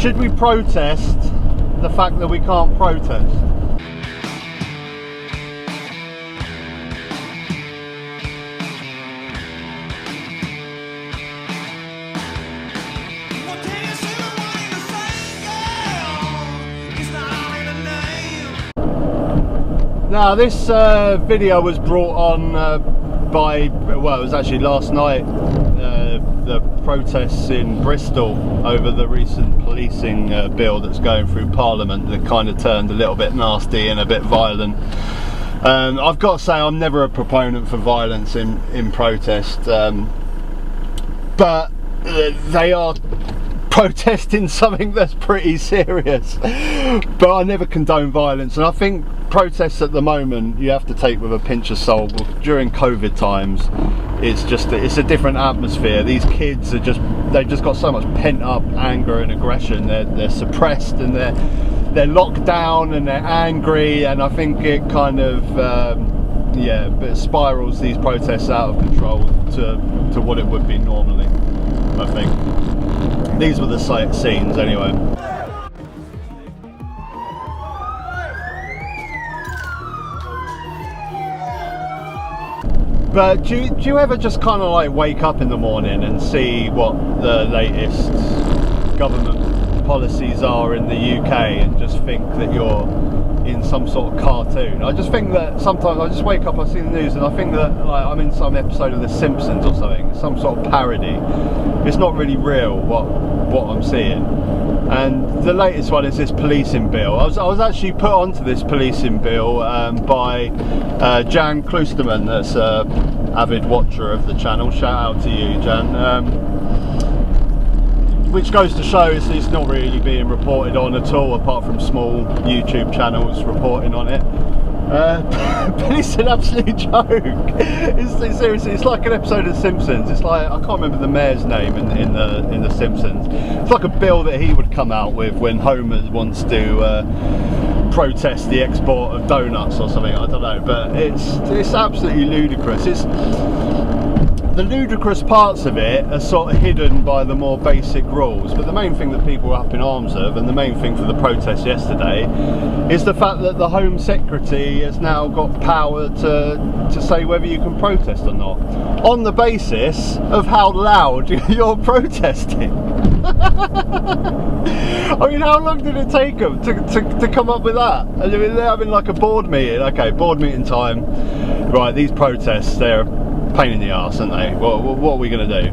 Should we protest the fact that we can't protest? Now this video was brought on by, well, it was actually last night, the protests in Bristol over the recent policing bill that's going through Parliament that kind of turned a little bit nasty and a bit violent. I've got to say I'm never a proponent for violence in protest, but they are protesting something that's pretty serious. But I never condone violence, and I think protests at the moment you have to take with a pinch of salt. During COVID times, it's a different atmosphere. These kids they've just got so much pent up anger and aggression. They're suppressed and they're locked down and they're angry, and I think it kind of it spirals these protests out of control to what it would be normally. I think these were the scenes anyway. But do you ever just kind of like wake up in the morning and see what the latest government policies are in the UK and just think that you're in some sort of cartoon? I just think that sometimes I just wake up, I see the news, and I think that like I'm in some episode of The Simpsons or something, some sort of parody. It's not really real what I'm seeing. And the latest one is this policing bill. I was actually put onto this policing bill by Jan Klusterman, that's an avid watcher of the channel. Shout out to you, Jan. Which goes to show it's not really being reported on at all, apart from small YouTube channels reporting on it. But it's an absolute joke. It's seriously, it's like an episode of The Simpsons. It's like, I can't remember the mayor's name in the Simpsons. It's like a bill that he would come out with when Homer wants to protest the export of donuts or something. I don't know, but it's absolutely ludicrous. The ludicrous parts of it are sort of hidden by the more basic rules, but the main thing that people are up in arms of, and the main thing for the protest yesterday, is the fact that the Home Secretary has now got power to say whether you can protest or not, on the basis of how loud you're protesting. I mean, how long did it take them to come up with that? I mean, they're having like a board meeting. Okay, board meeting time. Right, these protests, they're pain in the arse, aren't they? What are we going to do?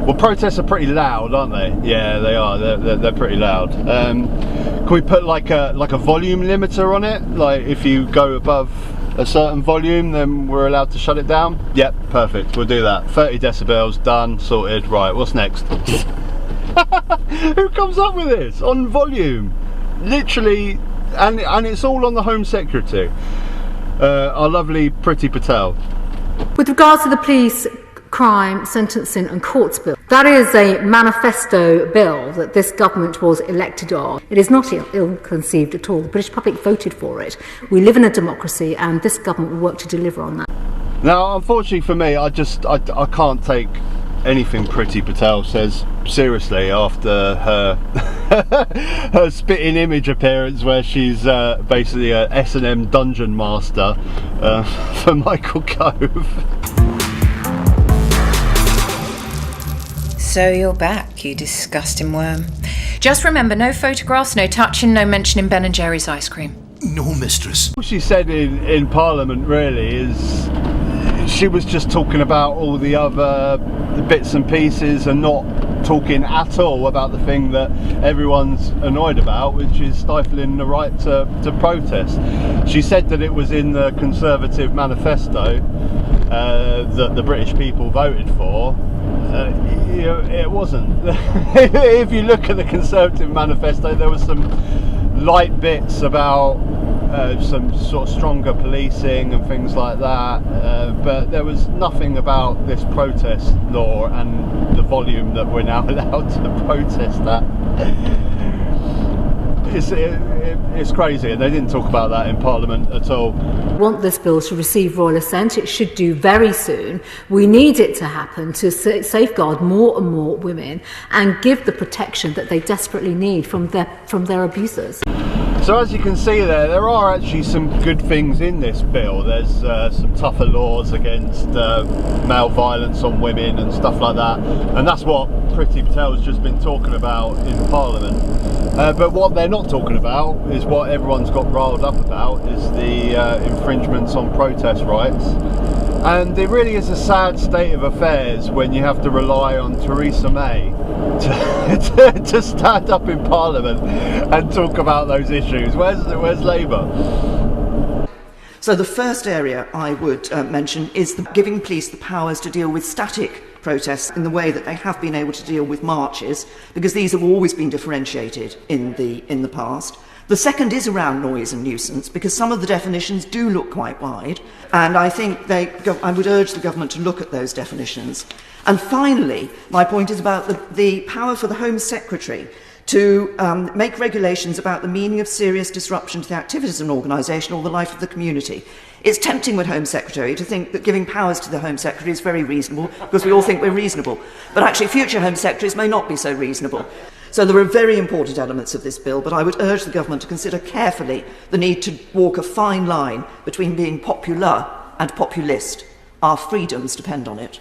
Well, protests are pretty loud, aren't they? Yeah, they are. They're pretty loud. Can we put like a volume limiter on it? Like if you go above a certain volume, then we're allowed to shut it down? Yep, perfect. We'll do that. 30 decibels, done, sorted. Right, what's next? Who comes up with this on volume? Literally, and it's all on the Home Secretary. Our lovely Priti Patel. With regards to the police crime, sentencing and courts bill, that is a manifesto bill that this government was elected on. It is not ill-conceived at all. The British public voted for it. We live in a democracy, and this government will work to deliver on that. Now, unfortunately for me, I can't take anything Priti Patel says seriously after her spitting image appearance where she's basically a S&M dungeon master for Michael Gove. So you're back, you disgusting worm. Just remember, no photographs, no touching, no mentioning Ben and Jerry's ice cream. No, mistress. What she said in Parliament really is she was just talking about all the other bits and pieces and not talking at all about the thing that everyone's annoyed about, which is stifling the right to protest. She said that it was in the Conservative manifesto that the British people voted for. You know, it wasn't. If you look at the Conservative manifesto, there was some light bits about some sort of stronger policing and things like that, but there was nothing about this protest law and the volume that we're now allowed to protest at. it's crazy, and they didn't talk about that in Parliament at all. We want this bill to receive royal assent. It should do very soon. We need it to happen to safeguard more and more women and give the protection that they desperately need from their abusers. So as you can see there are actually some good things in this bill. There's some tougher laws against male violence on women and stuff like that, and that's what Priti Patel's just been talking about in Parliament. But what they're not talking about is what everyone's got riled up about, is the infringements on protest rights. And it really is a sad state of affairs when you have to rely on Theresa May to stand up in Parliament and talk about those issues. Where's Labour? So the first area I would mention is giving police the powers to deal with static protests in the way that they have been able to deal with marches, because these have always been differentiated in the past. The second is around noise and nuisance, because some of the definitions do look quite wide, and I think I would urge the government to look at those definitions. And finally, my point is about the power for the Home Secretary to make regulations about the meaning of serious disruption to the activities of an organisation or the life of the community. It's tempting with Home Secretary to think that giving powers to the Home Secretary is very reasonable, because we all think we're reasonable. But actually, future Home Secretaries may not be so reasonable. So there are very important elements of this bill, but I would urge the government to consider carefully the need to walk a fine line between being popular and populist. Our freedoms depend on it.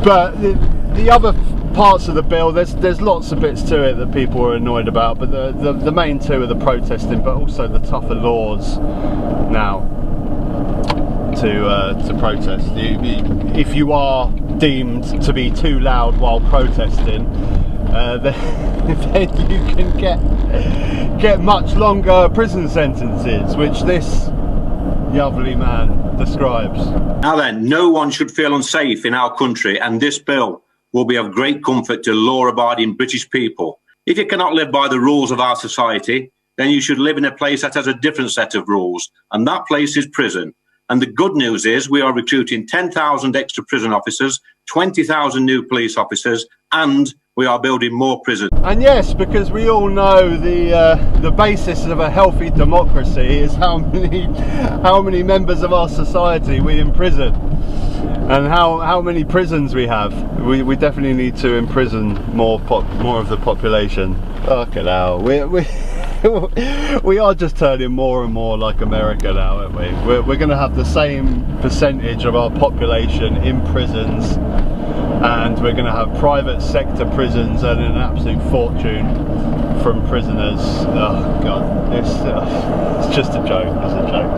But the other parts of the bill, there's lots of bits to it that people are annoyed about, but the main two are the protesting, but also the tougher laws now to protest. If you are deemed to be too loud while protesting, then you can get much longer prison sentences, which this lovely man describes. Now then, no one should feel unsafe in our country, and this bill will be of great comfort to law-abiding British people. If you cannot live by the rules of our society, then you should live in a place that has a different set of rules, and that place is prison. And the good news is we are recruiting 10,000 extra prison officers, 20,000 new police officers, and we are building more prisons. And yes, because we all know the basis of a healthy democracy is how many members of our society we imprison, and how many prisons we have. We definitely need to imprison more of the population. Fucking hell, we are just turning more and more like America now, aren't we? We're going to have the same percentage of our population in prisons, and we're going to have private sector prisons earning an absolute fortune from prisoners. Oh god, it's just a joke. It's a joke.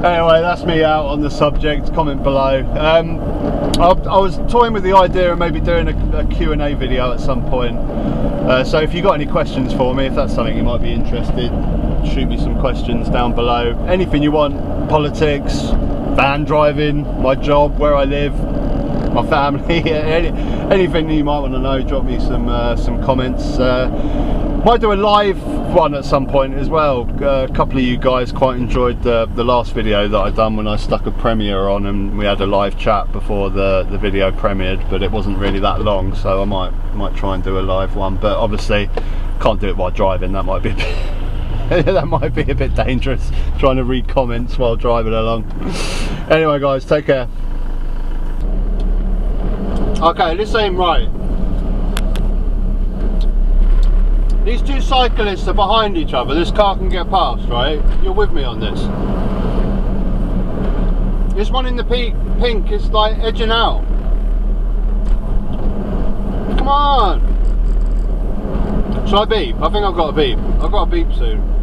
Anyway, that's me out on the subject. Comment below. I was toying with the idea of maybe doing a Q&A video at some point. So if you've got any questions for me, if that's something you might be interested, shoot me some questions down below. Anything you want, politics, van driving, my job, where I live, my family, anything you might want to know, drop me some comments. Might do a live one at some point as well. A couple of you guys quite enjoyed the last video that I done when I stuck a premiere on, and we had a live chat before the video premiered, but it wasn't really that long, so I might try and do a live one, but obviously can't do it while driving. That might be a bit that might be a bit dangerous, trying to read comments while driving along. Anyway guys, take care. Okay, this ain't right. These two cyclists are behind each other. This car can get past, right? You're with me on this. This one in the pink is like edging out. Come on! Shall I beep? I think I've got to beep. I've got to beep soon.